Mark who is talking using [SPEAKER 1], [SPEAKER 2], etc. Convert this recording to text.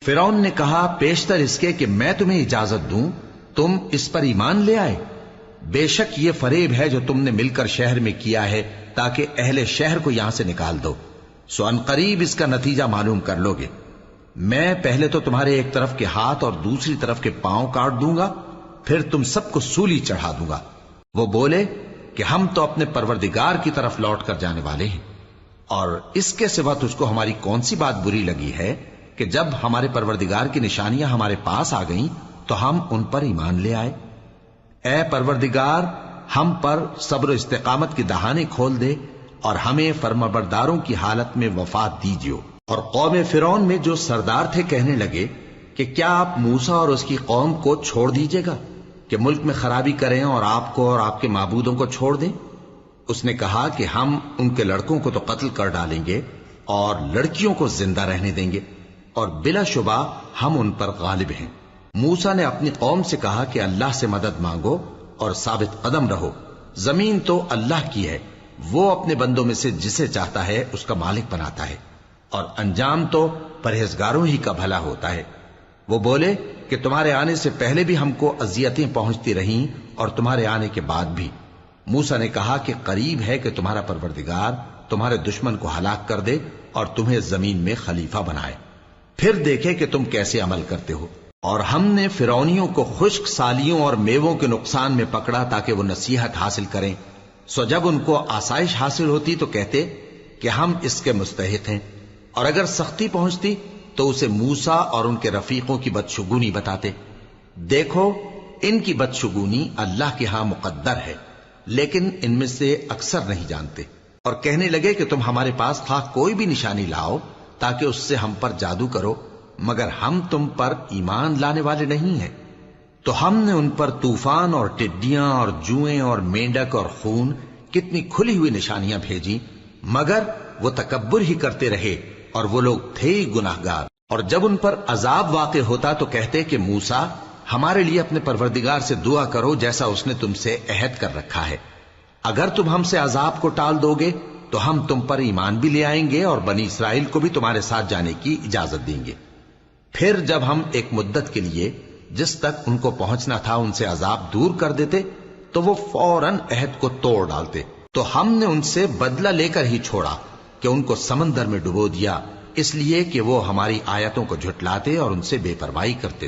[SPEAKER 1] فرعون نے کہا پیشتر اس کے کہ میں تمہیں اجازت دوں تم اس پر ایمان لے آئے؟ بے شک یہ فریب ہے جو تم نے مل کر شہر میں کیا ہے تاکہ اہل شہر کو یہاں سے نکال دو، سو ان قریب اس کا نتیجہ معلوم کر لو گے۔ میں پہلے تو تمہارے ایک طرف کے ہاتھ اور دوسری طرف کے پاؤں کاٹ دوں گا، پھر تم سب کو سولی چڑھا دوں گا۔ وہ بولے کہ ہم تو اپنے پروردگار کی طرف لوٹ کر جانے والے ہیں، اور اس کے سوا تجھ کو ہماری کون سی بات بری لگی ہے کہ جب ہمارے پروردگار کی نشانیاں ہمارے پاس آ گئیں تو ہم ان پر ایمان لے آئے؟ اے پروردگار، ہم پر صبر و استقامت کی دہانے کھول دے اور ہمیں فرمانبرداروں کی حالت میں وفات دیجیو۔ اور قوم فرعون میں جو سردار تھے کہنے لگے کہ کیا آپ موسیٰ اور اس کی قوم کو چھوڑ دیجیے گا کہ ملک میں خرابی کریں اور آپ کو اور آپ کے معبودوں کو چھوڑ دیں؟ اس نے کہا کہ ہم ان کے لڑکوں کو تو قتل کر ڈالیں گے اور لڑکیوں کو زندہ رہنے دیں گے، اور بلا شبہ ہم ان پر غالب ہیں۔ موسیٰ نے اپنی قوم سے کہا کہ اللہ سے مدد مانگو اور ثابت قدم رہو، زمین تو اللہ کی ہے، وہ اپنے بندوں میں سے جسے چاہتا ہے اس کا مالک بناتا ہے، اور انجام تو پرہیزگاروں ہی کا بھلا ہوتا ہے۔ وہ بولے کہ تمہارے آنے سے پہلے بھی ہم کو اذیتیں پہنچتی رہیں اور تمہارے آنے کے بعد بھی۔ موسیٰ نے کہا کہ قریب ہے کہ تمہارا پروردگار تمہارے دشمن کو ہلاک کر دے اور تمہیں زمین میں خلیفہ بنائے، پھر دیکھے کہ تم کیسے عمل کرتے ہو۔ اور ہم نے فرعونیوں کو خشک سالیوں اور میووں کے نقصان میں پکڑا تاکہ وہ نصیحت حاصل کریں، سو جب ان کو آسائش حاصل ہوتی تو کہتے کہ ہم اس کے مستحق ہیں، اور اگر سختی پہنچتی تو اسے موسیٰ اور ان کے رفیقوں کی بدشگونی بتاتے۔ دیکھو ان کی بدشگونی اللہ کے ہاں مقدر ہے، لیکن ان میں سے اکثر نہیں جانتے۔ اور کہنے لگے کہ تم ہمارے پاس خواہ کوئی بھی نشانی لاؤ تاکہ اس سے ہم پر جادو کرو، مگر ہم تم پر ایمان لانے والے نہیں ہیں۔ تو ہم نے ان پر طوفان اور ٹڈیاں اور جوئیں اور مینڈک اور خون کتنی کھلی ہوئی نشانیاں بھیجی، مگر وہ تکبر ہی کرتے رہے اور وہ لوگ تھے ہی گناہگار۔ اور جب ان پر عذاب واقع ہوتا تو کہتے کہ موسیٰ ہمارے لیے اپنے پروردگار سے دعا کرو جیسا اس نے تم سے عہد کر رکھا ہے، اگر تم ہم سے عذاب کو ٹال دو گے تو ہم تم پر ایمان بھی لے آئیں گے اور بنی اسرائیل کو بھی تمہارے ساتھ جانے کی اجازت دیں گے۔ پھر جب ہم ایک مدت کے لیے جس تک ان کو پہنچنا تھا ان سے عذاب دور کر دیتے تو وہ فوراً عہد کو توڑ ڈالتے، تو ہم نے ان سے بدلہ لے کر ہی چھوڑا کہ ان کو سمندر میں ڈبو دیا، اس لیے کہ وہ ہماری آیتوں کو جھٹلاتے اور ان سے بے پرواہی کرتے۔